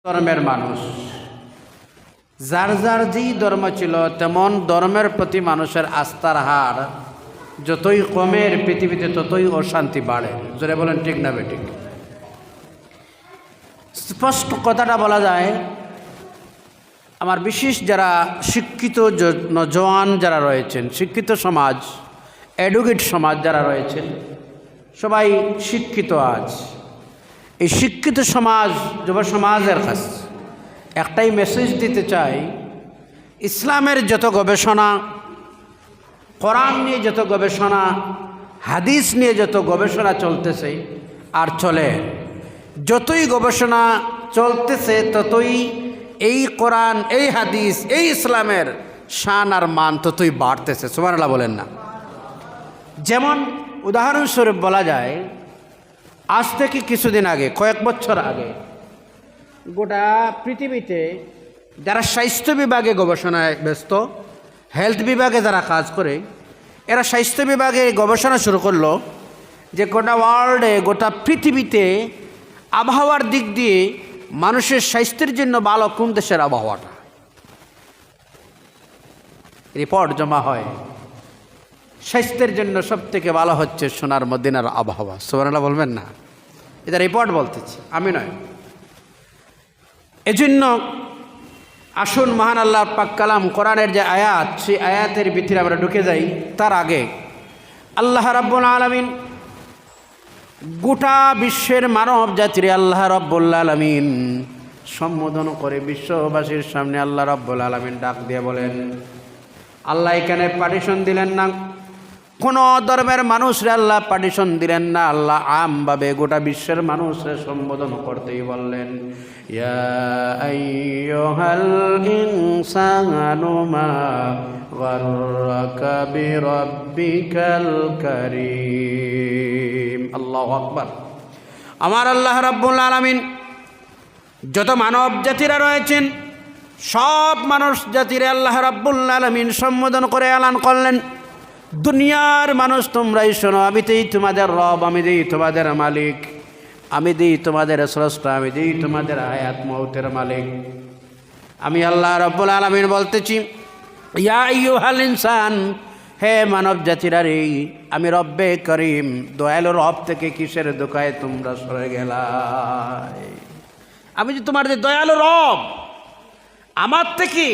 ধর্মের মানুষ, যার যার যেই ধর্ম ছিল তেমন ধর্মের প্রতি মানুষের আস্থার হার যতই কমের পৃথিবীতে ততই অশান্তি বাড়ে। জোরে বলেন ঠিক না বেঠিক? স্পষ্ট কথাটা বলা যায়, আমার বিশেষ যারা শিক্ষিত নওজোয়ান যারা রয়েছেন, শিক্ষিত সমাজ, এডুকেট সমাজ যারা রয়েছেন, সবাই শিক্ষিত। আজ এই শিক্ষিত সমাজ, যুব সমাজের কাছে একটাই মেসেজ দিতে চাই, ইসলামের যত গবেষণা, কোরআন নিয়ে যত গবেষণা, হাদিস নিয়ে যত গবেষণা চলতেছে আর চলে, যতই গবেষণা চলতেছে ততই এই কোরআন, এই হাদিস, এই ইসলামের শান আর মান ততই বাড়তেছে। সুবহানাল্লাহ বলেন না? যেমন উদাহরণস্বরূপ বলা যায়, আজ থেকে কিছুদিন আগে, কয়েক বছর আগে গোটা পৃথিবীতে যারা স্বাস্থ্য বিভাগে গবেষণায় ব্যস্ত, হেলথ বিভাগে যারা কাজ করে, এরা স্বাস্থ্য বিভাগে গবেষণা শুরু করলো যে গোটা ওয়ার্ল্ডে, গোটা পৃথিবীতে আবহাওয়ার দিক দিয়ে মানুষের স্বাস্থ্যের জন্য ভালো কোন দেশের আবহাওয়াটা। রিপোর্ট জমা হয়, স্বাস্থ্যের জন্য সবথেকে ভালো হচ্ছে সোনার মদিনার আবহাওয়া। সুবহানাল্লাহ বলবেন না? এটা রিপোর্ট বলতেছি, আমি নয়। এজন্য আসুন মহান আল্লাহ পাক কালাম কোরআনের যে আয়াত, সেই আয়াতের ভিতরে আমরা ঢুকে যাই। তার আগে আল্লাহ রাব্বুল আলামিন গোটা বিশ্বের মানব জাতির আল্লাহ রাব্বুল আলামিন সম্বোধন করে বিশ্ববাসীর সামনে আল্লাহ রাব্বুল আলামিন ডাক দিয়ে বলেন, আল্লাহ এখানে পার্টিশন দিলেন না, কোনো ধর্মের মানুষরা আল্লাহ পার্টিশন দিলেন না, আল্লাহ আমভাবে গোটা বিশ্বের মানুষরা সম্বোধন করতেই বললেন, ইয়া আইয়ুহাল ইনসানু মা গাররাকা বিরাব্বিকাল কারীম। আল্লাহু আকবার। আমার আল্লাহ রাব্বুল আলামিন যত মানব জাতিরা রয়েছেন, সব মানুষ জাতিরে আল্লাহ রাব্বুল আলামিন সম্বোধন করে এলান করলেন, দুনিয়ার মানুষ তোমরাই শোনো, আমি দেই তোমাদের রব, আমি দেই তোমাদের মালিক, আমি দেই তোমাদের স্রষ্টা, আমি দেই তোমাদের হায়াত মউতের মালিক। আমি আল্লাহ রাব্বুল আলামিন বলতেছি, ইয়া আইয়ুহাল ইনসান, হে মানব জাতিরা রে, আমি রব্বে করিম, দয়ালু রব থেকে কিসের দোকায় তোমরা সরে গেলাই? আমি যে তোমার যে দয়ালু রব, আমার থেকে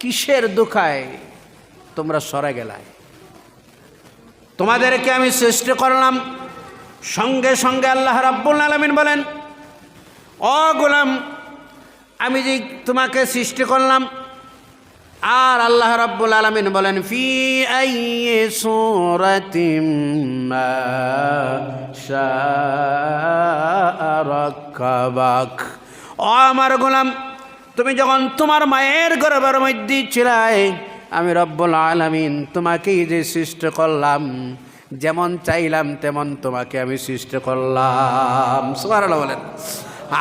কিসের দোকায় তোমরা সরে গেলাই? তোমাদেরকে আমি সৃষ্টি করলাম। সঙ্গে সঙ্গে আল্লাহ রাব্বুল আলামিন বলেন, ও গোলাম, আমি যে তোমাকে সৃষ্টি করলাম। আর আল্লাহ রাব্বুল আলামিন বলেন, ফি আইয়ি সূরাতিম মা শাআ রাক্কাবাক। ও আমার গোলাম, তুমি যখন তোমার মায়ের গর্ভের মধ্যে ছিলাই, আমি রব্বুল আলামিন তোমাকেই যে সৃষ্টি করলাম, যেমন চাইলাম তেমন তোমাকে আমি সৃষ্টি করলাম। সুবহানাল্লাহ বলেন।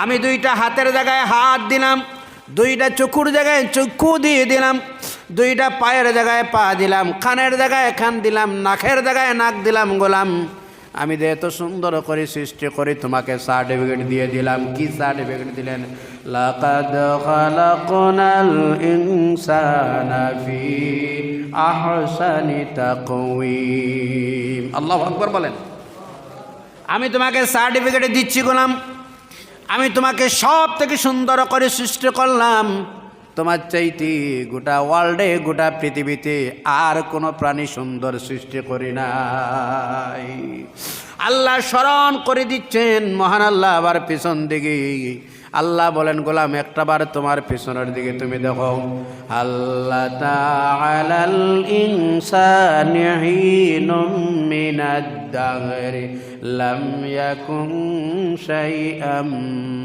আমি দুইটা হাতের জায়গায় হাত দিলাম, দুইটা চক্ষুর জায়গায় চক্ষু দিয়ে দিলাম, দুইটা পায়ের জায়গায় পা দিলাম, কানের জায়গায় কান দিলাম, নাকের জায়গায় নাক দিলাম। গোলাম, আমি যে এত সুন্দর করে সৃষ্টি করে তোমাকে সার্টিফিকেট দিয়ে দিলাম। কি সার্টিফিকেট দিলেন? লাকাদ খালাকনাল ইনসানা ফি আহসানি তাকওয়িম। আল্লাহু আকবার বলেন। আমি তোমাকে সার্টিফিকেট দিচ্ছি গোলাম, আমি তোমাকে সব থেকে সুন্দর করে সৃষ্টি করলাম। তোমার চাইতে গোটা ওয়ার্ল্ডে, গোটা পৃথিবীতে আর কোনো প্রাণী সুন্দর সৃষ্টি করি নাই। আল্লাহ স্মরণ করে দিচ্ছেন মহান আল্লাহ। আবার পিছন দিকে আল্লাহ বলেন, গোলাম একটাবার তোমার পিছনের দিকে তুমি দেখো, আল্লাহ তাআলাল ইনসানি হিনুম মিনাদ দাহরি লাম ইয়াকুন শাইআম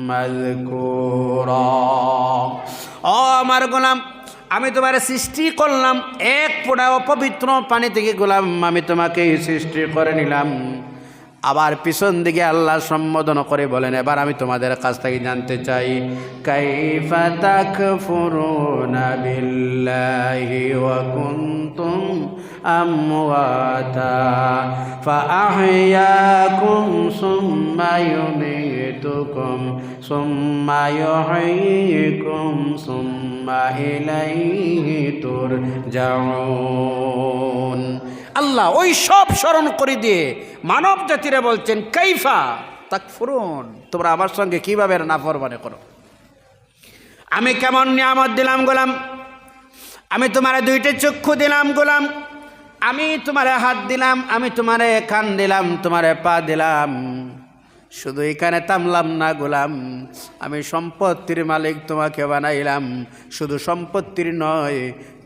মাযকুরা। ও আমার গোলাম, আমি তোমার সৃষ্টি করলাম এক ফোঁটা অপবিত্র পানি থেকে। গোলাম, আমি তোমাকে সৃষ্টি করে নিলাম। আবার পিছন দিকে আল্লাহ সম্বোধন করে বলেন, এবার আমি তোমাদের কাছ থেকে জানতে চাই, কাইফা তাকফুরুনা বিল্লাহি ওয়া কুনতুম أمواتا فأحياكم ثم يميتكم ثم يحييكم ثم إليه ترجعون আল্লাহ ওই সব স্মরণ করে দিয়ে মানব জাতিরে বলছেন কাইফা তাকফুরুন, তোমরা আমার সঙ্গে কিভাবে নাফরমানি করো। আমি কেমন নিয়ামত দিলাম গোলাম, আমি তোমারে দুইটা চক্ষু দিলাম গোলাম, আমি তোমারে হাত দিলাম, আমি তোমারে কান দিলাম, তোমারে পা দিলাম। শুধু এখানে থামলাম না গোলাম, আমি সম্পত্তির মালিক তোমাকে বানাইলাম। শুধু সম্পত্তির নয়,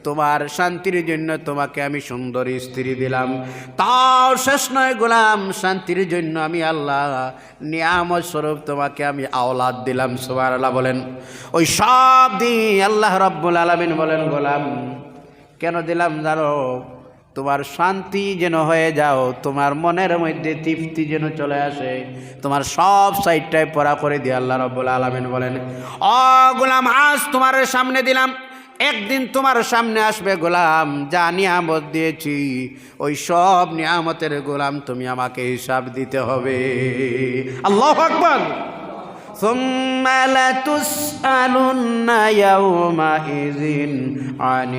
তোমার শান্তির জন্য তোমাকে আমি সুন্দর স্ত্রী দিলাম। তাও শেষ নয় গোলাম, শান্তির জন্য আমি আল্লাহ নিয়ামত স্বরূপ তোমাকে আমি আওলাদ দিলাম। সুবহানাল্লাহ বলেন। ওই সব দিয়ে আল্লাহ রাব্বুল আলামিন বলেন গোলাম কেন দিলাম জানো? তোমার শান্তি যেন হয়ে যাও, তোমার মনের মধ্যে তৃপ্তি যেন চলে আসে, তোমার সব সাইডটাই পড়া করে দিয়ে আল্লাহ রাব্বুল আলামিন বলেন ও গোলাম আজ তোমার সামনে দিলাম, একদিন তোমার সামনে আসবে গোলাম যা নিয়ামত দিয়েছি ওই সব নিয়ামতের গোলাম তুমি আমাকে হিসাব দিতে হবে। আল্লাহু আকবার। ثم لتسألن يومئذ عن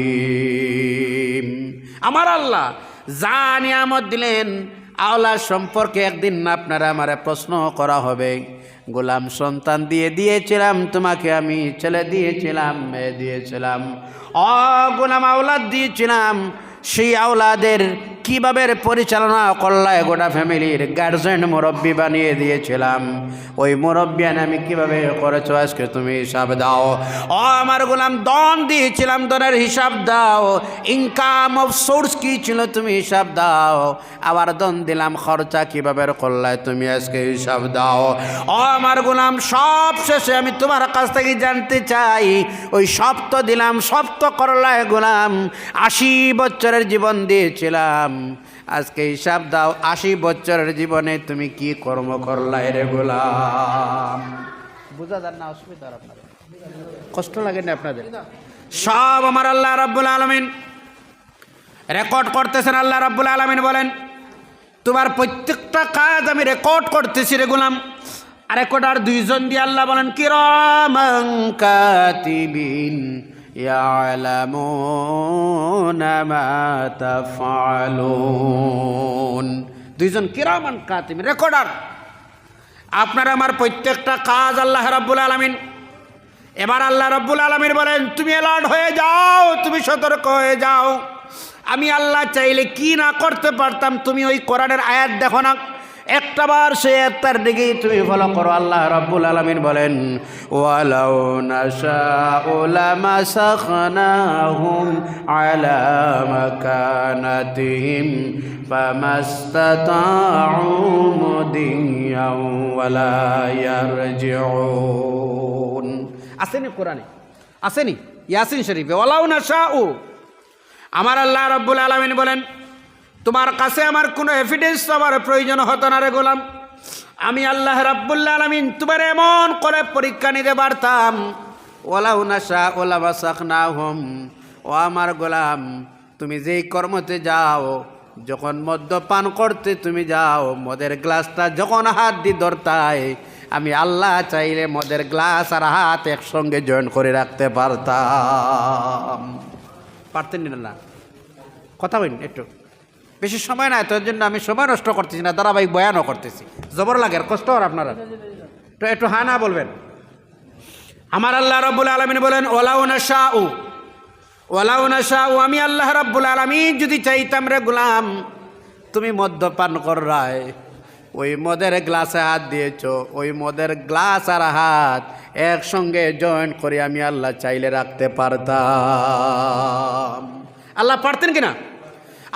النعيم। আমার আল্লাহ যা নিয়ামত দিলেন আওলাদ সম্পর্কে একদিন আপনারা আমারে প্রশ্ন করা হবে। গোলাম সন্তান দিয়েছিলাম তোমাকে আমি, ছেলে দিয়েছিলাম, মেয়ে দিয়েছিলাম, গোলাম আওলাদ দিয়েছিলাম, সেই আওলাদের কিভাবে পরিচালনা করলায় গোটা ফ্যামিলির গার্জেন মুরব্বী বানিয়ে দিয়েছিলাম, ওই মুরব্বিয়ান আমি কিভাবে করেছো আজকে তুমি হিসাব দাও। আমার গোলাম দন দিয়েছিলাম, দনের হিসাব দাও। ইনকাম অফ সোর্স কি ছিল তুমি হিসাব দাও। আবার দন দিলাম, খরচা কিভাবে করলায় তুমি আজকে হিসাব দাও। আমার গোলাম সব শেষে আমি তোমার কাছ থেকে জানতে চাই ওই সপ্ত দিলাম, সপ্ত করলায় গোলাম 80 বছরের জীবন দিয়েছিলাম, আজকে হিসাব দাও 80 বছরের জীবনে তুমি কি কর্ম করলা রে গোলাম। বুঝা যান না? অসুবিধা আপনাদের কষ্ট লাগে না আপনাদের? সব আমার আল্লাহ রাব্বুল আলামিন রেকর্ড করতেছেন। আল্লাহ রাব্বুল আলামিন বলেন তোমার প্রত্যেকটা কাজ আমি রেকর্ড করতেছি রে গোলাম। আর রেকর্ডার দুইজন দিয়ে আল্লাহ বলেন কিরামান কাতিবিন ইয়ালামুনা মা তাফআলুন। দুইজন কিরামান কাতিবিন রেকর্ডার। আপনার আমার প্রত্যেকটা কাজ আল্লাহ রাব্বুল আলামিন। এবার আল্লাহ রাব্বুল আলামিন বলেন তুমি অ্যালার্ট হয়ে যাও, তুমি সতর্ক হয়ে যাও। আমি আল্লাহ চাইলে কি না করতে পারতাম। তুমি ওই কোরআনের আয়াত দেখো না, একটাবার সে তার দিকেই তুমি ফলো করো। আল্লাহ রাব্বুল আলামিন বলেন ওয়ালাউ নাশাউ লামাসাখনাহুম আলা মাকানাতিহিম ফামাস্তাতাউ মুদিয়াও ওয়ালা ইয়ারজিউন। আসেনি কোরআনে, আসেনি ইয়াসিন শরীফে ওয়ালাউ নাশাউ। আমার আল্লাহ রাব্বুল আলামিন বলেন তোমার কাছে আমার কোনো এভিডেন্স আমার প্রয়োজন হতো না রে গোলাম। আমি আল্লাহ রাব্বুল আলামিন তোমার এমন করে পরীক্ষা নিতে পারতাম। ওয়ালাউ নাশাউ লামাসাখনাহুম। ও আমার গোলাম তুমি যেই কর্মতে যাও, যখন মদ্যপান করতে তুমি যাও, মদের গ্লাসটা যখন হাত দিয়ে ধরতাই, আমি আল্লাহ চাইলে মদের গ্লাস আর হাত একসঙ্গে জয়েন করে রাখতে পারতাম। পারতেন না? কথা বলেন একটু, বেশি সময় নাই, তোর জন্য আমি সময় নষ্ট করতেছি না, ধারাবাহিক বয়ানও করতেছি। জবর লাগে আর কষ্ট আর আপনারা তো একটু হা না বলবেন। আমার আল্লাহ রাব্বুল আলামিন বলেন ওয়ালাউ নাশাউ, ওয়ালাউ নাশাউ। আমি আল্লাহ রাব্বুল আলামিন যদি চাইতাম রে গোলাম তুমি মদ্যপান কররায়, ওই মদের গ্লাসে হাত দিয়েছো, ওই মদের গ্লাস আর হাত একসঙ্গে জয়েন করে আমি আল্লাহ চাইলে রাখতে পারতাম। আল্লাহ পারতেন কিনা?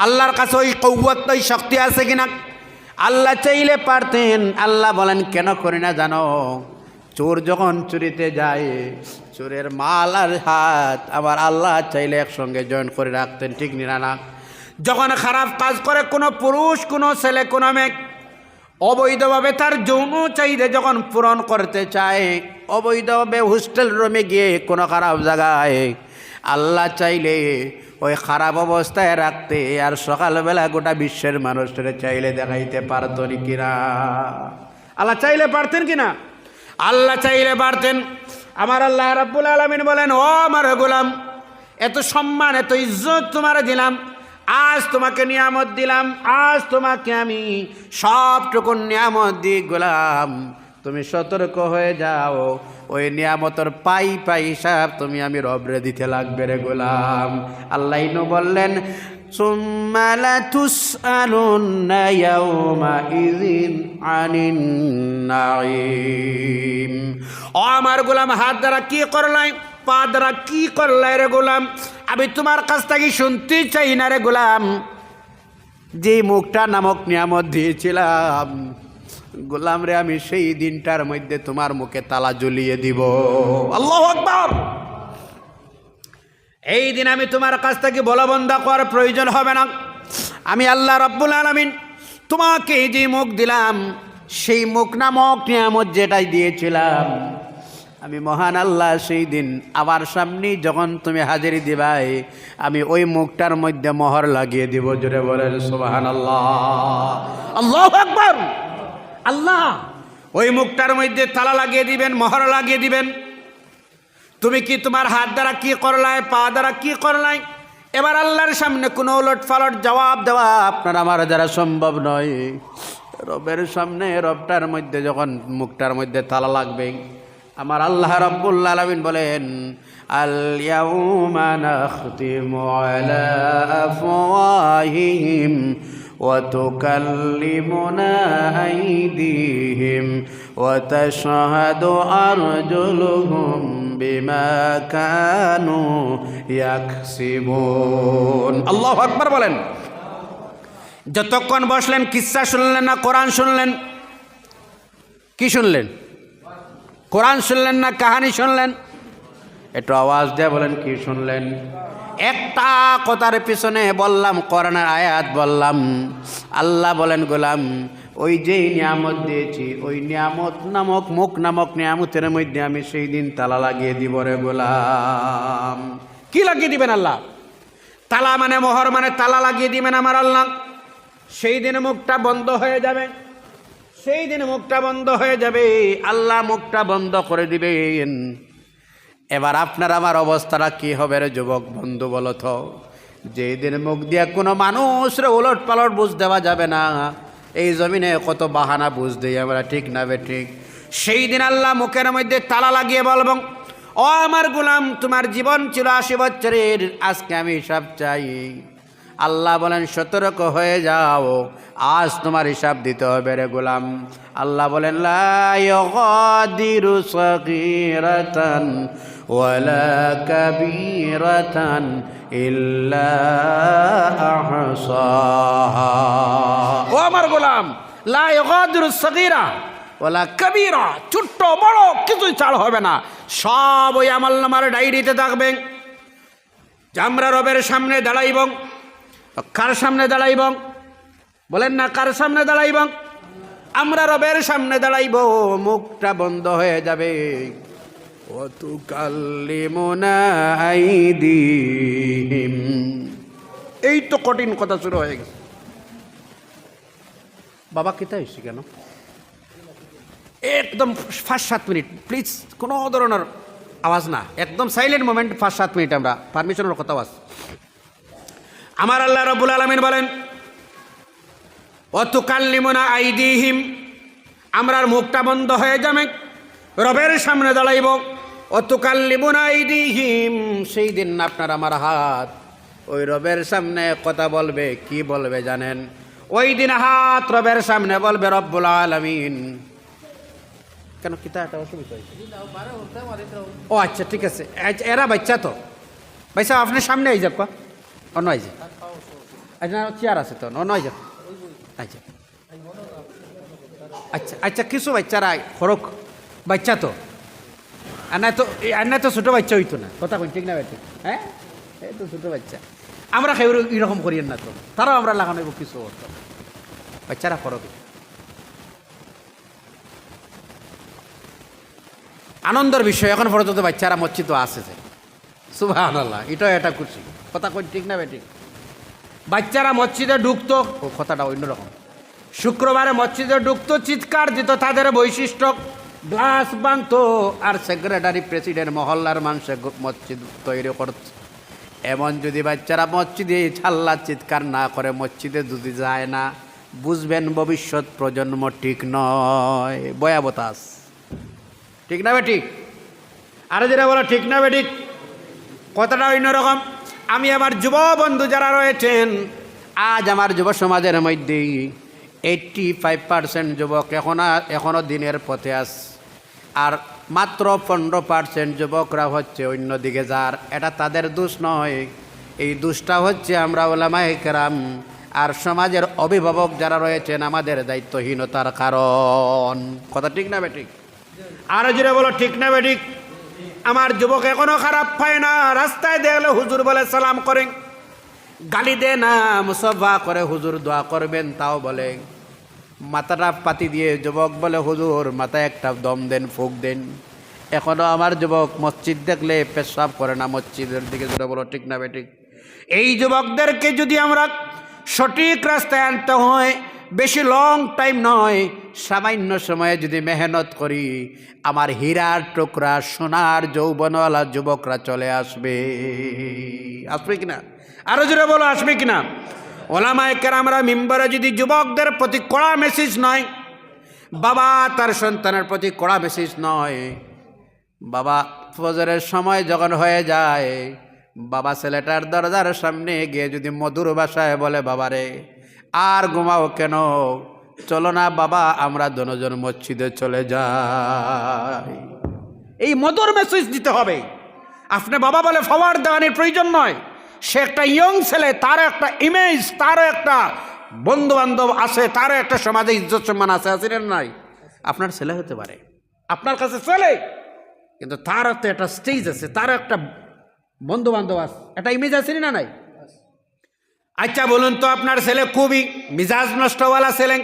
আল্লাহর কাছে ওই কওয়াত, ওই শক্তি আছে কিনা? আল্লাহ চাইলে পারতেন। আল্লাহ বলেন কেন করি না জানো? চোর যখন চুরিতে যায়, চোরের মাল আর হাত আবার আল্লাহ চাইলে একসঙ্গে জয়েন করে রাখতেন, ঠিক না? না, যখন খারাপ কাজ করে কোনো পুরুষ, কোনো ছেলে, কোনো মেয়ে অবৈধভাবে তার যৌন চাহিদা যখন পূরণ করতে চায়, অবৈধভাবে হোস্টেল রুমে গিয়ে কোনো খারাপ জায়গায় আল্লাহ চাইলে ওই খারাপ অবস্থায় রাখতে আর সকালবেলা গোটা বিশ্বের মানুষের চাইলে দেখাইতে পারতো কিনা? আল্লাহ চাইলে পারতেন কিনা? আল্লাহ চাইলে পারতেন। আমার আল্লাহ রাব্বুল আলামিন বলেন, ও আমার গোলাম, এত সম্মান এত ইজ্জত তোমার দিলাম, আজ তোমাকে নিয়ামত দিলাম, আজ তোমাকে আমি সবটুকুন নিয়ামত দিই গোলাম, তুমি সতর্ক হয়ে যাও, ওই নিয়ামতের পাই পাই হিসাব তুমি আমি রবরে দিতে লাগবে রে গোলাম। আল্লাহ ইনু বললেন, সুম্মা লাতুসআলুন্না ইয়াওমাইযিন আনিন নাঈম। ও আমার গোলাম, হাত দ্বারা কি করলাই, পা দ্বারা কি করলাই রে গোলাম? আমি তোমার কাছ থেকে শুনতে চাই না রে গোলাম, যে মুখটা নামক নিয়ামত দিয়েছিলাম গোলাম রে, আমি সেই দিনটার মধ্যে তোমার মুখে তালা ঝুলিয়ে দিব। আল্লাহু আকবার। এই দিন আমি তোমার কাছ থেকে বলবন্ধা করার প্রয়োজন হবে না। আমি আল্লাহ রাব্বুল আলামিন তোমাকে যে মুখ দিলাম, সেই মুখ নামক নিয়ামত যেটাই দিয়েছিলাম, আমি মহান আল্লাহ সেই দিন আমার সামনে যখন তুমি হাজিরি দিবাই, আমি ওই মুখটার মধ্যে মোহর লাগিয়ে দিব। জোরে বলেন সুবহানাল্লাহ। আল্লাহু আকবার। আল্লাহ ওই মুখটার মধ্যে তালা লাগিয়ে দিবেন, মোহর লাগিয়ে দিবেন। তুমি কি তোমার হাত দ্বারা কি করলাই, পা দ্বারা কি করলাই, এবার আল্লাহর সামনে কোনো উলট পালট জবাব দেওয়া আপনার আমার দ্বারা সম্ভব নয়। রবের সামনে রবটার মধ্যে যখন মুখটার মধ্যে তালা লাগবে, আমার আল্লাহ রাব্বুল আলামিন বলেন, আল ইয়াউমা নাখতিমু আলা আফওয়াহিহিম ওয়া তুকাল্লিমুনা আইদিহিম ওয়া তাশহাদু আরজুলুহুম বিমা কানু ইয়াকসিবুন। আল্লাহু আকবার বলেন। যতক্ষণ বসলেন কিসসা শুনলেন না কোরআন শুনলেন? কি শুনলেন? কোরআন শুনলেন না কাহানি শুনলেন? একটু আওয়াজ দিয়ে বলেন কি শুনলেন? একটা কথার পিছনে বললাম কোরআনের আয়াত বললাম। আল্লাহ বলেন, গোলাম ওই যেই নিয়ামত দিয়েছি, ওই নিয়ামত নামক মুখ নামক নিয়ামতের মধ্যে আমি সেই দিন তালা লাগিয়ে দিব রে গোলাম। কি লাগিয়ে দিবেন আল্লাহ? তালা মানে মোহর, মানে তালা লাগিয়ে দিবেন আমার আল্লাহ। সেই দিন মুখটা বন্ধ হয়ে যাবে, সেই দিন মুখটা বন্ধ হয়ে যাবে, আল্লাহ মুখটা বন্ধ করে দিবেন। এবার আপনার আমার অবস্থাটা কি হবে রে যুবক বন্ধু বলো তো? যেই দিন মুখ দিয়ে কোনো মানুষরে উলট পালট বুঝ দেওয়া যাবে না। এই জমিনে কত বাহানা বুঝ দিই আমরা, ঠিক না বে ঠিক? সেই দিন আল্লাহ মুখের মধ্যে তালা লাগিয়ে বলবো, ও আমার গোলাম, তোমার জীবন ছিল 80 বছরের, আজকে আমি হিসাব চাই। আল্লাহ বলেন, সতর্ক হয়ে যাও, আজ তোমার হিসাব দিতে হবে রে গোলাম। আল্লাহ বলেন, লা ইউগাদিরু সাগীরাতান ওয়ালা কাবীরাতান ইল্লা আহসাহা। ও আমার গোলাম, লা ইউগাদিরু সাগীরা ওয়ালা কাবীরা, ছোট্ট বড় কিছুই ছাড় হবে না, সব ওই আমলনামার ডায়েরিতে থাকবে। আমরা রবের সামনে দাঁড়াইব। কার সামনে দাঁড়াইব? বলেন না, কার সামনে দাঁড়াইব? আমরা রবের সামনে দাঁড়াইব, মুখটা বন্ধ হয়ে যাবে। ওয়া তুকাল্লিমুনা আইদিহিম। এই তো কঠিন কথা শুরু হয়ে গেছে। বাবা কেতা হয়েছি কেন? একদম 5-7 মিনিট প্লিজ, কোনো ধরনের আওয়াজ না, একদম সাইলেন্ট মোমেন্ট। 5-7 মিনিট আমরা পারমিশনের কথা আওয়াজ। আমার আল্লাহ রাব্বুল আলামিন বলেন, ওয়া তুকাল্লিমুনা আইদিহিম, আমরার মুখটা বন্ধ হয়ে যাবে, রবের সামনে দাঁড়াইব। ওয়া তুকাল্লিমুনা আইদিহিম, সেই দিন আপনার আমার হাত ওই রবের সামনে কথা বলবে। কি বলবে জানেন? ওই দিন হাত রবের সামনে বলবে, রব্বুল আলামিন। কেন কিতা একটা অসুবিধা হয়েছে? ও আচ্ছা, ঠিক আছে। এরা বাচ্চা তো ভাইসা, আপনি সামনে আই যাক, অন্য আই যা। আচ্ছা, চেয়ার আছে তো, অন্য আই যাক। আচ্ছা আচ্ছা আচ্ছা, কিছু বাচ্চারা ফরক বাচ্চা তো, আর না তো ছোটো বাচ্চা হইতো না। কথা কই ঠিক না ভাই? ঠিক, হ্যাঁ, এই তো ছোটো বাচ্চা। আমরা খাই এরকম করিয়েন না তো, তারাও আমরা লাগানো কিছু হতো, বাচ্চারা ফরক। আনন্দের বিষয়, এখন পর্যন্ত বাচ্চারা মসজিদ তো আসে, সুবহানাল্লাহ, এটা খুশি কথা কই, ঠিক না বেঠিক? বাচ্চারা মসজিদে ঢুকতো, ও কথাটা অন্যরকম। শুক্রবারে মসজিদে ঢুকতো, চিৎকার দিত, তাদের বৈশিষ্ট্য গ্লাস ভাঙতো, আর সেক্রেটারি প্রেসিডেন্ট মহল্লার মানুষে মসজিদ তৈরি করত। এমন যদি বাচ্চারা মসজিদে ছাল্লা চিৎকার না করে মসজিদে যদি যায় না, বুঝবেন ভবিষ্যৎ প্রজন্ম ঠিক নয়, ভয়াবতাস। ঠিক না বেঠিক? আরো যেটা বলো ঠিক না বেঠিক? কথাটা অন্যরকম। আমি আমার যুব বন্ধু যারা রয়েছেন, আজ আমার যুব সমাজের মধ্যে 85% যুবক এখনো দিনের পথে আস, আর মাত্র 15% যুবকরা হচ্ছে অন্যদিকে যার। এটা তাদের দোষ নয়, এই দোষটা হচ্ছে আমরা উলামায়ে কেরাম আর সমাজের অভিভাবক যারা রয়েছেন, আমাদের দায়িত্বহীনতার কারণ। কথা ঠিক না বেঠিক? আরো যেটা বলো ঠিক না বেঠিক? আমার যুবক এখনো খারাপ পায় না, রাস্তায় দেখলে হুজুর বলে সালাম করেন, গালি দে না, মুসাফা করে হুজুর দোয়া করবেন তাও বলে। মাথাটা পাতি দিয়ে যুবক বলে হুজুর মাথায় একটা দম দেন, ফুক দেন। এখনো আমার যুবক মসজিদ দেখলে পেশাব করে না, মসজিদের দিকে যেটা বলো ঠিক না বেঠিক? এই যুবকদেরকে যদি আমরা সঠিক রাস্তায় আনতে হয়, বেশি লং টাইম নয়, সামান্য সময়ে যদি মেহনত করি, আমার হীরার টুকরা সোনার যৌবনওয়ালা যুবকরা চলে আসবে। আসবে কিনা? আরো জোরে বলো আসবে কিনা? ওলামায়ে কেরামরা মিম্বরে যদি যুবকদের প্রতি কড়া মেসেজ নয়, বাবা তার সন্তানের প্রতি কড়া মেসেজ নয়, বাবা ফজরের সময় যখন হয়ে যায়, বাবা ছেলেটার দরজার সামনে গিয়ে যদি মধুর ভাষায় বলে, বাবারে আর ঘুমাও কেন, চলো না বাবা আমরা দুজন মসজিদে চলে যাই, এই মধুর মেসেজ দিতে হবে। আপনি বাবা বলে ফরওয়ার্ড দেওয়ানোর প্রয়োজন নয়। সে একটা ইয়ং ছেলে, তার একটা ইমেজ, তারও একটা বন্ধু বান্ধব আছে, তারও একটা সমাজে ইজ্জত সম্মান আছে, আছে না নাই? আপনার ছেলে হতে পারে, আপনার কাছে ছেলে, কিন্তু তারও তো একটা স্টেজ আছে, তারও একটা বন্ধু বান্ধব আছে, একটা ইমেজ আছে না নাই? আচ্ছা বলুন তো, আপনার ছেলে খুবই মিজাজ নষ্টওয়ালা ছেলে,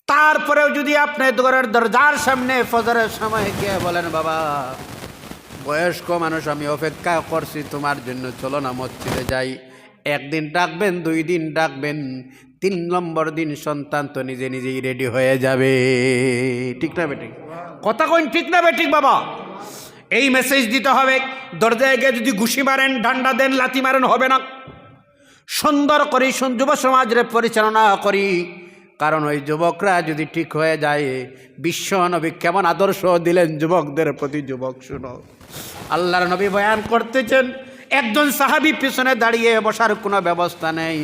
তারপরেও যদি আপনি ঘরের দরজার সামনে ফজরের সময় গিয়ে বলেন, বাবা বয়স্ক মানুষ আমি অপেক্ষা করছি তোমার জন্য, চলো না মসজিদে যাই, একদিন ডাকবেন, 2 দিন ডাকবেন, 3 নম্বর দিন সন্তান তো নিজে নিজেই রেডি হয়ে যাবে। ঠিক না বেঠিক? কথা কইন ঠিক না বেঠিক? বাবা এই মেসেজ দিতে হবে। দরজায় গিয়ে যদি ঘুষি মারেন, ডান্ডা দেন, লাথি মারেন, হবে না। সুন্দর করে যুব সমাজের পরিচালনা করি, কারণ ওই যুবকরা যদি ঠিক হয়ে যায়, বিশ্ব নবী কেমন আদর্শ দিলেন যুবকদের প্রতি। যুবক শুনো, আল্লাহর নবী বয়ান করতেছেন, একজন সাহাবী পিছনে দাঁড়িয়ে বসার কোনো ব্যবস্থা নেই।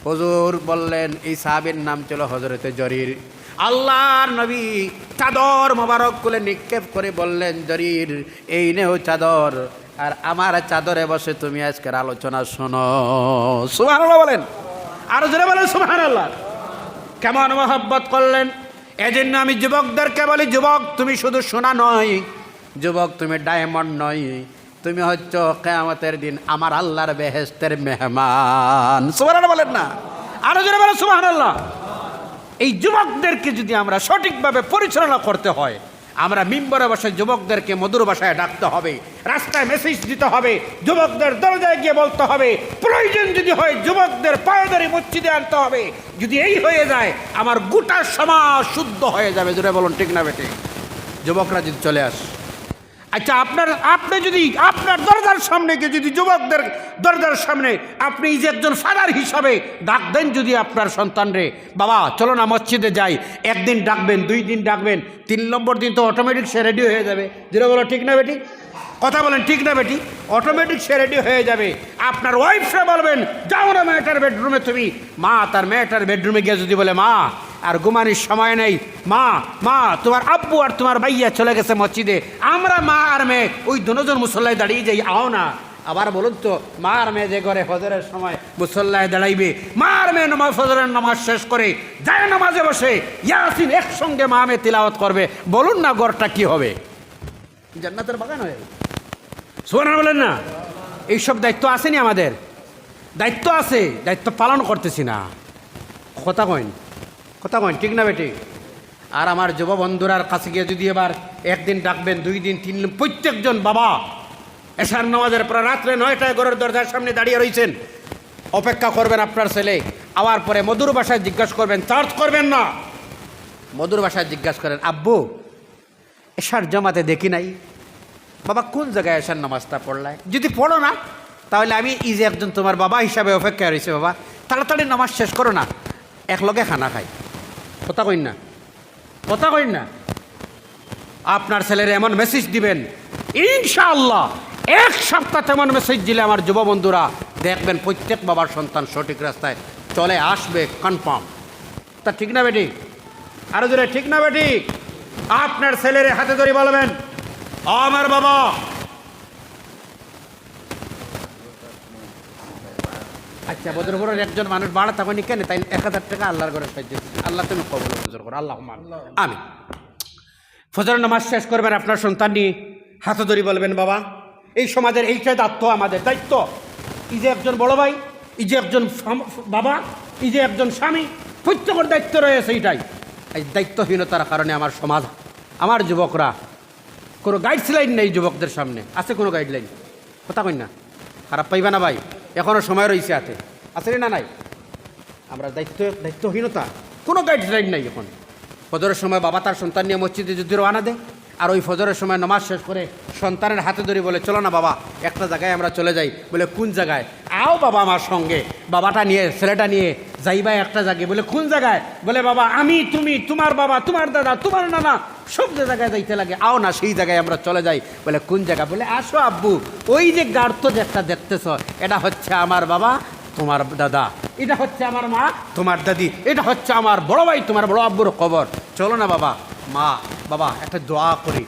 হুজুর বললেন, এই সাহাবীর নাম ছিল হযরতে জরির। আল্লাহর নবী চাদর মোবারক খুলে নিক্ষেপ করে বললেন, জরির এই নেও চাদর, আর আমার চাদরে বসে তুমি আজকের আলোচনা শোনো। সুবহানাল্লাহ বলেন, আরো জোরে বলেন সুবহানাল্লাহ। কেমন মহব্বত করলেন! এজন্য আমি যুবকদেরকে বলি, যুবক তুমি শুধু সোনা নয়, যুবক তুমি ডায়মন্ড নয়, তুমি হচ্ছে কিয়ামতের দিন আমার আল্লাহর বেহেশতের মেহমান। সুবহানাল্লাহ বলেন না? আরো জোরে বলেন সুবহানাল্লাহ। এই যুবকদেরকে যদি আমরা সঠিকভাবে পরিচালনা করতে হয়, আমরা মিম্বরে বসে যুবকদেরকে মধুর ভাষায় ডাকতে হবে, রাস্তায় মেসেজ দিতে হবে, যুবকদের দরজায় গিয়ে বলতে হবে, প্রয়োজন যদি হয় যুবকদের পায়দারি মসজিদে আনতে হবে। যদি এই হয়ে যায়, আমার গোটা সমাজ শুদ্ধ হয়ে যাবে। জোরে বলুন ঠিক না বেঠিক? যুবকরা যদি চলে আসে। আচ্ছা আপনি যদি আপনার দরজার সামনে গিয়ে যদি যুবকদের দরজার সামনে আপনি যে একজন ফাদার হিসাবে ডাক দেন, যদি আপনার সন্তানরে, বাবা চলো না মসজিদে যাই, একদিন ডাকবেন, 2 দিন ডাকবেন, 3 নম্বর দিন তো অটোমেটিক সে রেডি হয়ে যাবে। যেটা বলো ঠিক না বেটি? কথা বলেন ঠিক না বেটি? অটোমেটিক সে রেডি হয়ে যাবে। আপনার ওয়াইফরে বলবেন, যাও না মেয়েটার বেডরুমে, তুমি মা তার মেয়েটার বেডরুমে গিয়ে যদি বলে, মা আর ঘুমানির সময় নেই, মা তোমার আব্বু আর তোমার ভাইয়া চলে গেছে মসজিদে, আমরা মা আর মেয়ে ওই দুজন মুসল্লায় দাঁড়িয়ে যাই, আও না। আবার বলুন তো, মা আর মেয়ে যে ঘরে ফজরের সময় মুসল্লায় দাঁড়াইবে, মা আর মেয়ে নামাজ ফজরের নামাজ শেষ করে যায় নামাজে বসে ইয়াসিন একসঙ্গে মা মেয়ে তিলাওয়াত করবে, বলুন না ঘরটা কি হবে? জান্নাতের বাগান হয়ে যাবে। সুবহানাল্লাহ বলেন না? এইসব দায়িত্ব আসেনি আমাদের? দায়িত্ব আছে, দায়িত্ব পালন করতেছি না। কথা কইন ঠিক না বেটি? আর আমার যুব বন্ধুরার কাছে গিয়ে যদি এবার একদিন ডাকবেন, 2 দিন 3 দিন, প্রত্যেকজন বাবা এশার নামাজের পরে রাত্রে 9টায় ঘরের দরজার সামনে দাঁড়িয়ে রয়েছেন, অপেক্ষা করবেন আপনার ছেলে আওয়ার পরে মধুর ভাষায় জিজ্ঞাসা করবেন, চার্জ করবেন না, মধুর ভাষায় জিজ্ঞাসা করেন, আব্বু এশার জামাতে দেখি নাই, বাবা কোন জায়গায় এশার নামাজটা পড়লায়? যদি পড়ো না তাহলে আমি এই যে একজন তোমার বাবা হিসাবে অপেক্ষা রয়েছে, বাবা তাড়াতাড়ি নামাজ শেষ করো না, একলগে খানা খাই। কথা কইন না, কথা কইন না। আপনার ছেলের এমন মেসেজ দিবেন, ইনশাআল্লাহ 1 সপ্তাহ তেমন মেসেজ দিলে আমার যুব বন্ধুরা দেখবেন প্রত্যেক বাবার সন্তান সঠিক রাস্তায় চলে আসবে, কনফার্ম। তা ঠিক না বেটি? আরো জোরে ঠিক না বেটি? আপনার ছেলের হাতে ধরে বলবেন, আমার বাবা আচ্ছা বদরপুরের একজন মানুষ বাড়া তখনই কেন তাই 1000 টাকা আল্লাহর ঘরে সাহায্য, আল্লাহ তুমি কবুল মঞ্জুর করো, আল্লাহ আমি ফজর নামাজ শেষ করবেন আপনার সন্তান নিয়ে হাতে ধরে বলবেন, বাবা এই সমাজের এইটাই দায়িত্ব, আমাদের দায়িত্ব, এই যে একজন বড় ভাই, এই যে একজন বাবা, এই যে একজন স্বামী, প্রত্যেকের দায়িত্ব রয়েছে এইটাই। এই দায়িত্বহীনতার কারণে আমার সমাজ, আমার যুবকরা কোনো গাইডলাইন নেই, যুবকদের সামনে আছে কোনো গাইডলাইন? কথা কই না, খারাপ পাইবা না ভাই, এখনও সময় রয়েছে হাতে, আছে না নাই? আমরা দায়িত্বহীনতা, কোনো গাইডলাইন নাই। এখন ফজরের সময় বাবা তার সন্তান নিয়ে মসজিদে যদি রওনা দেয়, আর ওই ফজরের সময় নামাজ শেষ করে সন্তানের হাতে ধরে বলে, চলো না বাবা একটা জায়গায় আমরা চলে যাই। বলে কোন জায়গায়? আও বাবা আমার সঙ্গে। বাবাটা নিয়ে ছেলেটা নিয়ে যাইবা একটা জায়গায়। বলে কোন জায়গায়? বলে বাবা আমি, তুমি, তোমার বাবা, তোমার দাদা, তোমার নানা, সব জায়গায় যাইতে লাগে, আও না সেই জায়গায় আমরা চলে যাই। বলে কোন জায়গা? বলে আসো আব্বু, ওই যে গার্ত যেটা দেখতেছ এটা হচ্ছে আমার বাবা, তোমার দাদা, এটা হচ্ছে আমার মা, তোমার দাদি, এটা হচ্ছে আমার বড় ভাই, তোমার বড় আব্বুর কবর। চলো না বাবা, মা বাবা একটা দোয়া করি,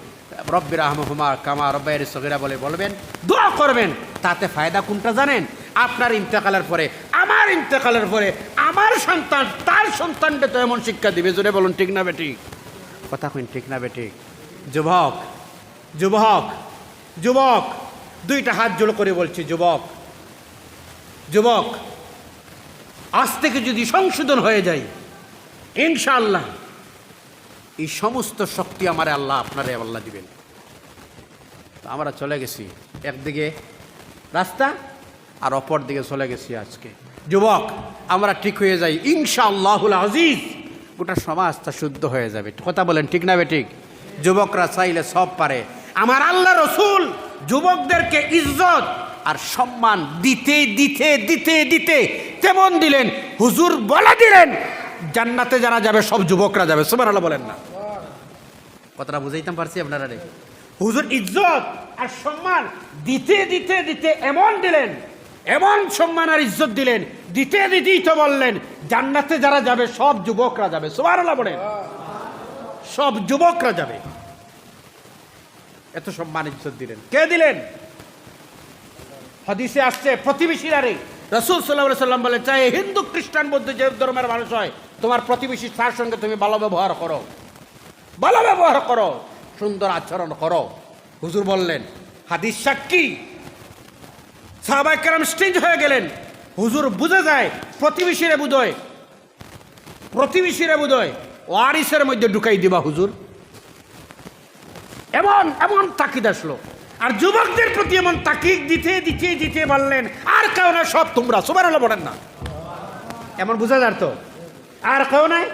রব্বির রাহমাহুমা কামা রব্বায়ানি সগীরা বলে বলবেন, দোয়া করবেন। তাতে ফায়দা কোনটা জানেন? আপনার ইন্তেকালের পরে, আমার ইন্তেকালের পরে আমার সন্তান তার সন্তানকে তো এমন শিক্ষা দিবে, জোরে বলুন ঠিক না বেটি? কথা কইন ঠিক না বেটি? যুবক যুবক যুবক, 2টা হাত জোড় করে বলছি, যুবক যুবক, আজ থেকে যদি সংশোধন হয়ে যায় ইনশাআল্লাহ এই সমস্ত শক্তি আমারে আল্লাহ, আপনারে আল্লাহ দিবেন। আমরা চলে গেছি একদিকে রাস্তা, আর অপর দিকে চলে গেছি আজকে। যুবক আমরা ঠিক হয়ে যাই ইনশাআল্লাহুল আজিজ, গোটা সমাজটা শুদ্ধ হয়ে যাবে। কথা বলেন ঠিক না বেঠিক? যুবকরা চাইলে সব পারে। আমার আল্লাহ রসুল যুবকদেরকে ইজ্জত আর সম্মান দিতে দিতে দিতে দিতে তেমন দিলেন, হুজুর বলে দিলেন জান্নাতে যারা যাবে সব যুবকরা যাবে। সুবহানাল্লাহ বলেন না? কথাটা বুঝাইতাম পারছি আপনারা? রে হুজুর ইজ্জত আর সম্মান দিতে দিতে দিতে এমন দিলেন, এমন সম্মান আর ইজ্জত দিলেন, দিতে দিতেই তো বললেন জান্নাতে যারা যাবে সব যুবকরা যাবে। সুবহানাল্লাহ বলেন? সব যুবকরা যাবে। এত সম্মান ইজ্জত দিলেন, কে দিলেন? হাদিসে আসছে প্রতিবেশীরা রে, রাসূল সাল্লাল্লাহু আলাইহি সাল্লাম বলে, চাই হিন্দু খ্রিস্টান বৌদ্ধ যে ধর্মের মানুষ হয়, তোমার প্রতিবেশী তার সঙ্গে তুমি ভালো ব্যবহার করো, ভালো ব্যবহার করো, সুন্দর আচরণ করো। হুজুর বললেন, হাদিস সাক্ষী। সাহাবায়ে কেরাম স্টেজ হয়ে গেলেন। হুজুর বুঝে যায় প্রতিবেশীরে বুঝয়, প্রতিবেশীরে বুঝয় ওয়ারিসের মধ্যে ঢুকাই দিবা হুজুর। এমন এমন তাকিদ আসলো, আর যুবকদের প্রতি এমন তাকিদ দিতে দিতে দিতে বললেন, আর কেউ না, সব তোমরা। সুবহানাল্লাহ বলেন না? এমন বুঝা যার তো, আর কেউ নাই,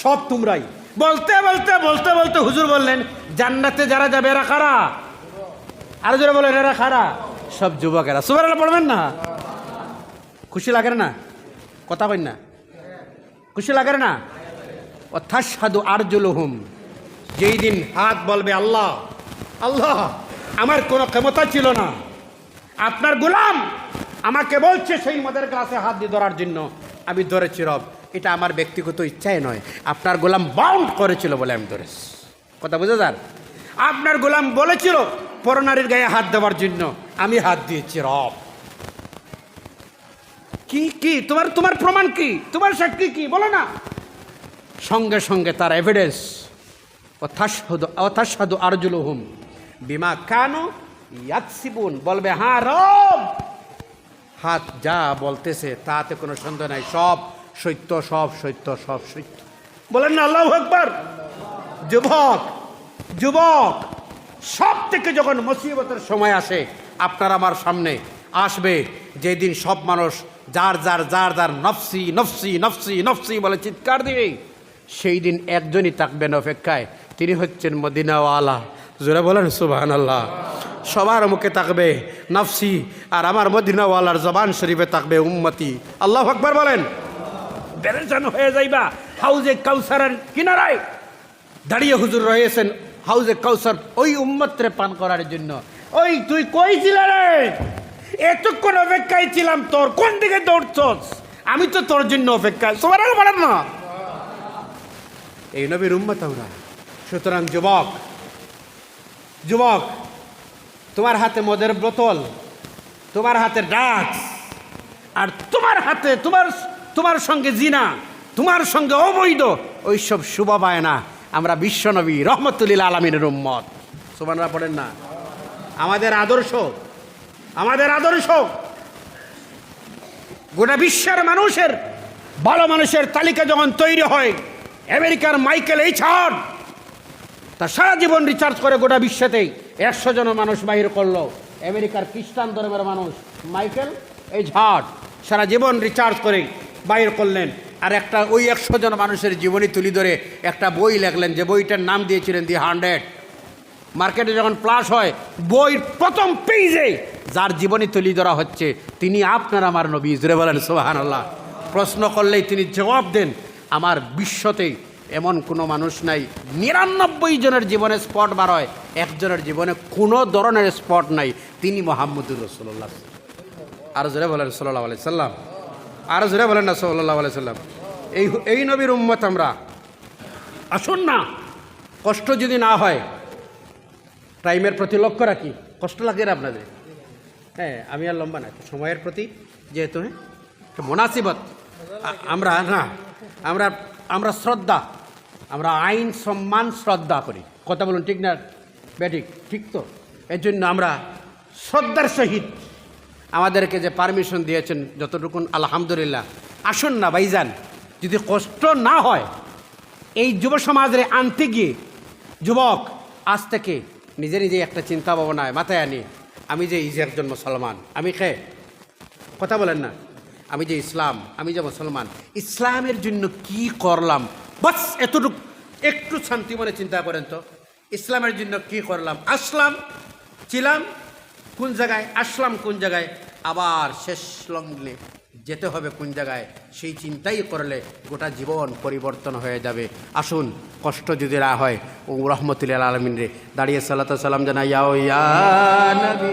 সব তোমরাই। বলতে বলতে বলতে বলতে হুজুর বললেন, জান্নাতে যারা যাবে এরা কারা? আর যারা বলেন এরা কারা? সব যুবকেরা। সুবহানাল্লাহ বলবেন না? খুশি লাগে না? কথা কই না? খুশি লাগে না? ও তাশহাদু আরজুলুহুম, যেই দিন হাত বলবে, আল্লাহ আল্লাহ আমার কোনো ক্ষমতা ছিল না, আপনার গোলাম আমাকে বলছে সেই মদের গ্লাসে হাত দিয়ে ধরার জন্য, আমি ধরেছি রব, এটা আমার ব্যক্তিগত ইচ্ছাই নয়, আপনার গোলাম বাউন্ড করেছিল বলে আমি ধরেছি। কথা বুঝে যান? আপনার গোলাম বলেছিল পরনারীর গায়ে হাত দেওয়ার জন্য, আমি হাত দিয়েছি রব। কি কি তোমার তোমার প্রমাণ কি? তোমার সাক্ষী কি? বলো না। সঙ্গে সঙ্গে তার এভিডেন্স, তাশহাদু আরজুলুহুম বিমা কানু ইয়াকসিবুন, বলবে হ্যাঁ রব, হাত যা বলতেছে তাতে কোনো সন্দেহ নাই, সব সত্য, সব সত্য, সব সত্য। বলেন না আল্লাহু আকবার? যুবক যুবক, সব থেকে যখন মুসিবতের সময় আসে, আপনার আমার সামনে আসবে, যেদিন সব মানুষ যার যার যার যার নফসি নফসি নফসি নফসি বলে চিৎকার দিবে, সেই দিন একজনই থাকবেন অপেক্ষায়, তিনি হচ্ছেন মদিনাওয়ালা। জোরে বলেন সুবহানাল্লাহ। সবার মুখে থাকবে নফসি, আর আমার মদিনাওয়ালার জবান শরীফে থাকবে উম্মতি। আল্লাহু আকবার বলেন। বেরেশান হয়ে যাইবা হাউজে কাউসারের কিনারায় দাঁড়িয়ে হুজুর রয়েছেন, হাউজে কাউসার ওই উম্মতরে পান করার জন্য। ওই তুই কই ছিলা রে? এতক্ষণ অপেক্ষায় ছিলাম তোর, কোন দিকে দৌড়ছস? আমি তো তোর জন্য অপেক্ষায়। সুবহানাল্লাহ বলেন না। এই নবীর উম্মত আমরা। সুতরাং যুবক, যুবক, তোমার হাতে মদের বোতল, তোমার হাতে ড্রাগস, আর তোমার হাতে তোমার সঙ্গে জিনা, তোমার সঙ্গে অবৈধ ওইসব শুভ পায় না। আমরা বিশ্বনবী রহমতুল্লিল আলমিনের উম্মত। সুবহানাল্লাহ পড়েন না। আমাদের আদর্শ, আমাদের আদর্শ গোটা বিশ্বের মানুষের ভালো মানুষের তালিকা যখন তৈরি হয়, আমেরিকার মাইকেল এইচহার্ট তার সারা জীবন রিসার্চ করে গোটা বিশ্বেতেই 100 জন মানুষ বাহির করলো। আমেরিকার খ্রিস্টান ধর্মের মানুষ মাইকেল এইচহার্ট সারা জীবন রিসার্চ করে বাহির করলেন, আর একটা ওই 100 জন মানুষের জীবনী তুলি ধরে একটা বই লেখলেন, যে বইটার নাম দিয়েছিলেন দি 100। মার্কেটে যখন প্লাস হয়, বইয়ের প্রথম পেজে যার জীবনী তুলি ধরা হচ্ছে তিনি আপনার আমার নবী। জোরে বলেন সুবহানাল্লাহ। প্রশ্ন করলেই তিনি জবাব দেন, আমার বিশ্বতেই এমন কোনো মানুষ নাই, 99 জনের জীবনে স্পট বার হয়, একজনের জীবনে কোনো ধরনের স্পট নাই, তিনি মুহাম্মদুর রাসূলুল্লাহ। আর জোরে বলেন সাল্লাল্লাহু আলাইহি সাল্লাম। আর জোরে বলেন না সাল্লাল্লাহু আলাইহি সাল্লাম। এই নবীর উম্মত আমরা। আসুন না, কষ্ট যদি না হয়, টাইমের প্রতি লক্ষ্য রাখি। কষ্ট লাগে না আপনাদের? হ্যাঁ, আমি আর লম্বা না, সময়ের প্রতি যেহেতু মুনাসিবত আমরা না, আমরা শ্রদ্ধা, আমরা আইন সম্মান শ্রদ্ধা করি। কথা বলুন ঠিক না বেঠিক? ঠিক তো। এর জন্য আমরা শ্রদ্ধার সহিত আমাদেরকে যে পারমিশন দিয়েছেন যতটুকুন, আলহামদুলিল্লাহ। আসুন না ভাইজান, যদি কষ্ট না হয় এই যুব সমাজে আনতে গিয়ে, যুবক আজ থেকে নিজে নিজে একটা চিন্তা ভাবনায় মাথায় আনি, আমি যে একজন মুসলমান, আমি কথা বলেন না, আমি যে ইসলাম, আমি যে মুসলমান, ইসলামের জন্য কি করলাম, বাস এতটুকু একটু শান্তি মনে চিন্তা করেন তো। ইসলামের জন্য কি করলাম? আসলাম, ছিলাম কোন জায়গায়, আসলাম কোন জায়গায়, আবার শেষ লগ্নে যেতে হবে কোন জায়গায়, সেই চিন্তাই করলে গোটা জীবন পরিবর্তন হয়ে যাবে। আসুন, কষ্ট যদি না হয়, ও রহমতুল্লাহ আলমিন রে দাঁড়িয়ে সালাতু সালাম জানাই, ইয়া নবী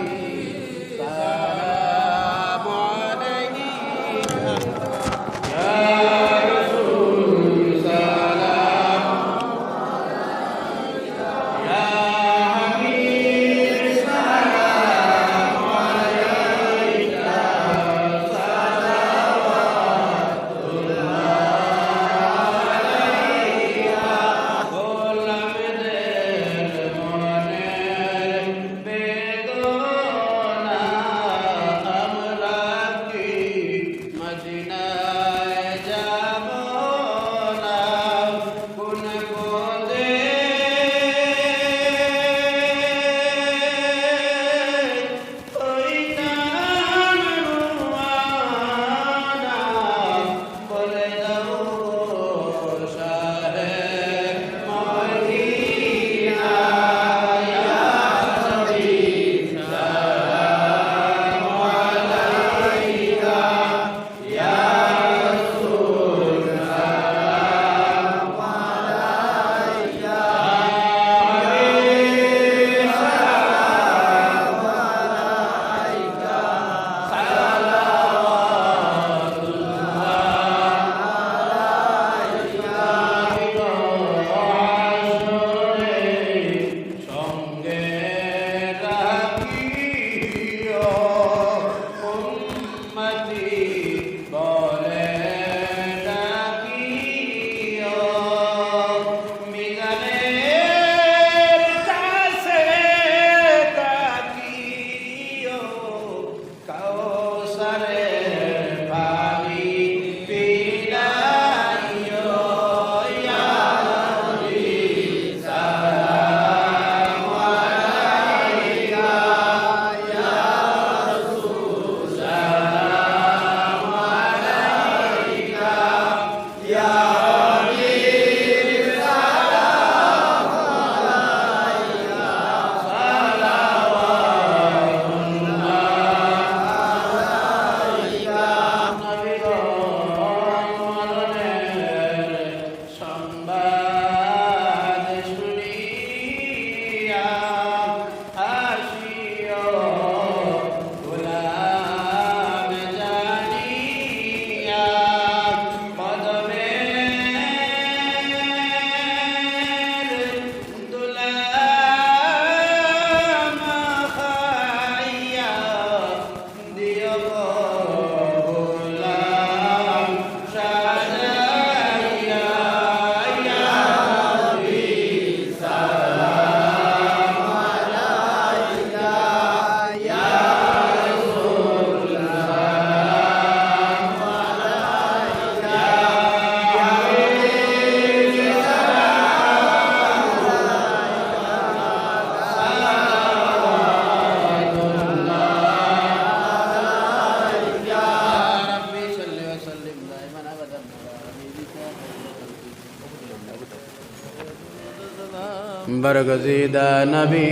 बरगज़ीदा नबी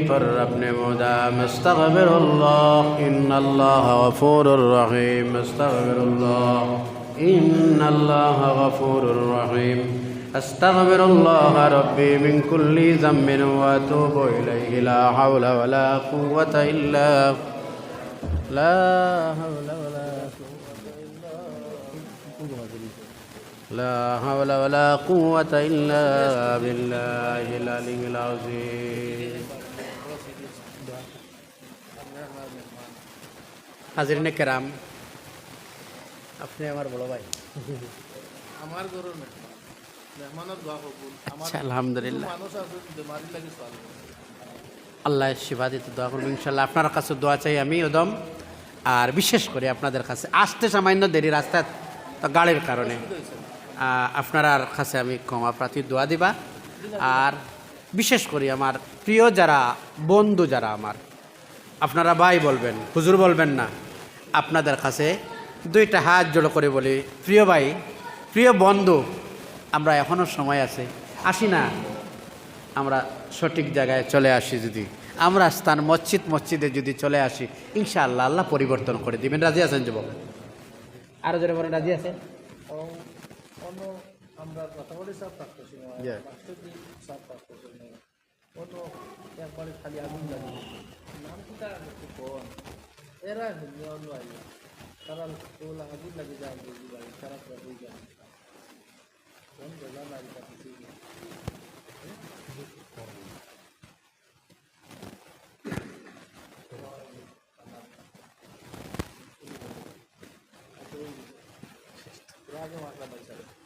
पर अपने मुदाम अस्तग़फिरुल्लाह इन्नल्लाह गफ़ूरुर रहीम अस्तग़फिरुल्लाह इन्नल्लाह गफ़ूरुर रहीम अस्तग़फिरुल्लाह रब्बी मिन कुल्ली ज़म्बिन व अतूबु इलैहि ला हौला वला कुव्वता इल्ला ला हौला वला لا حول ولا قوة إلا بالله العلي العظيم হাজিরিন কেরাম আপনি আমার বড় ভাই আমার গরু না মেহমানের দোয়া কবুল আমার আলহামদুলিল্লাহ মানুষ আছে বেমারি লাগি সওয়াল আল্লাহ শিফা দিতে দোয়া করব ইনশাআল্লাহ আপনার কাছে দোয়া চাই আমি ওদম আর বিশেষ করে আপনাদের কাছে আসতে সামান্য দেরি রাস্তা তো গাড়ির কারণে আপনার কাছে আমি ক্ষমা প্রার্থী দোয়া দিবা আর বিশেষ করে আমার প্রিয় যারা বন্ধু যারা আমার আপনারা ভাই বলবেন হুজুর বলবেন না আপনাদের কাছে দুইটা হাত জোড়ো করে বলি প্রিয় ভাই প্রিয় বন্ধু আমরা এখনও সময় আছে আসি না আমরা সঠিক জায়গায় চলে আসি যদি আমরা স্থান মসজিদে যদি চলে আসি ইনশাআল্লাহ আল্লাহ পরিবর্তন করে দিবেন রাজি আছেন যুবক আরও জোরে বলেন রাজি আছেন অন্য আমরা কথা বলি সব থাকতেছি না বাস্তবে সব থাকতেছি না অন্য একবারে খালি আগুন লাগে নাম কি তার কোন এরা দুনিয়া অন্য আই তারা কোলা আগুন লাগে যায় বুঝি ভাই খারাপ হয়ে যায় কোন জায়গা লাগে কিছু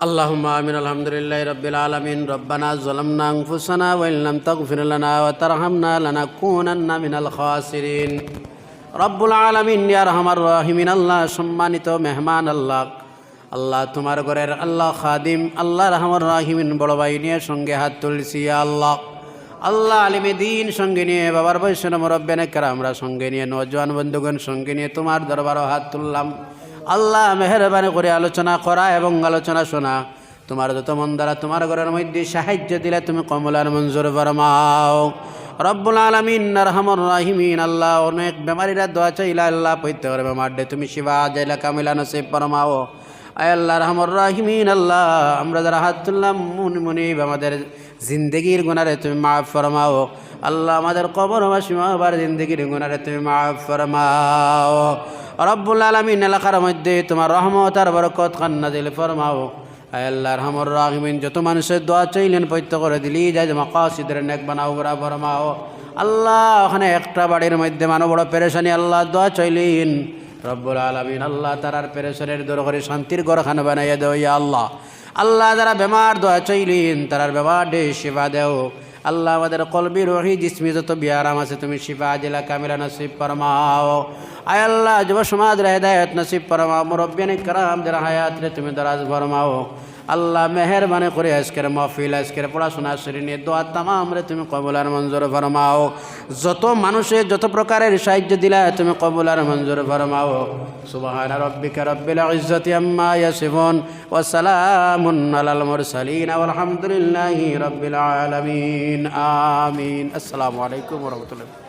اللهم آمين الحمد لله رب العالمين ربنا ظلمنا أنفسنا وإن لم تغفر لنا وترحمنا لنكونن من الخاسرين رب العالمين يا أرحم الراحمين الله সম্মানিত মেহমান আল্লাহ আল্লাহ তোমার ঘরের আল্লাহ খাদিম আল্লাহ রহমান রাহিমিন বড় ভাই নিয়ে সঙ্গে হাত তুলছি ইয়া আল্লাহ আল্লাহ আলিমে দিন সঙ্গে নিয়ে বাবার বয়সের মুরব্বিয়ানে কেরামরা সঙ্গে নিয়ে নওজোয়ান বন্ধুগণ সঙ্গে নিয়ে তোমার দরবারে হাত তুললাম আল্লাহ মেহেরবানি করে আলোচনা করা এবং আলোচনা শোনা তোমার যত মন দ্বারা তোমার ঘরের মধ্যে সাহায্য দিলে তুমি কমলার মঞ্জুর ফরমাও রব্বুল আলামিন আরহামুর রাহিমিন আল্লাহ অনেক বেমারিরা দোয়া চাইলা আল্লাহ প্রত্যেকের বেমার দে তুমি শিফা জাইলা কামিলা নসিব ফরমাও আয় আল্লাহ আরহামুর রাহিমিন আল্লাহ আমরা যারা হাত তুললাম মুনি আমাদের জিন্দগির গুনারে তুমি মাফ ফরমাও আল্লাহ আমাদের কবরবাসী আবার জিন্দগির গুনারে তুমি মাফ ফরমাও রব্বুল আলামিন এলাকার মধ্যে তোমার রহমত আর বরকত খান নাজিল ফরমাও আয় আল্লাহ আরহামুর রাহিমিন যত মানুষের দোয়া চাইলেন পৈত্য করে দিলি যায় মাকাসিদের নেক বানাও গোরা ফরমাও আল্লাহ ওখানে একটা বাড়ির মধ্যে মানো বড় পেরেশানি আল্লাহ দোয়া চাইলেন রব্বুল আলামিন আল্লাহ তারার পেরেশানের দূর করে শান্তির ঘরখানা বানাইয়া দেও ইয়া আল্লাহ আল্লাহ যারা বেমার দোয়া চাইলেন তারার বেমার দে শিফা দেও আল্লাহ আমাদের কলবি রহি জিসমি যত বিয়ারাম আছে তুমি শিফা জেলা কামিলা নসিব ফরমাও আয় আল্লাহ যুব সমাজের হেদায়েত নসিব ফরমাও মুরব্বিয়ানে কেরাম যারা হায়াত রে তুমি দরাজ ফরমাও আল্লাহ মেহেরবানি করে আজকের মাহফিল আজকের পড়াশোনা শ্রেণী দোয়া তামাম রে তুমি কবুল আর মঞ্জুর ফরমাও যত মানুষের যত প্রকারের সাহায্য দিলা তুমি কবুল আর মঞ্জুর ফরমাও সুবহান রাব্বিকা রব্বিল ইজ্জাতি আম্মা ইয়াসিফুন ওয়া সালামুন আলাল মুরসালিন ওয়াল হামদুলিল্লাহি রাব্বিল আলামিন আমিন আসসালামু আলাইকুম ওয়া রাহমাতুল্লাহ।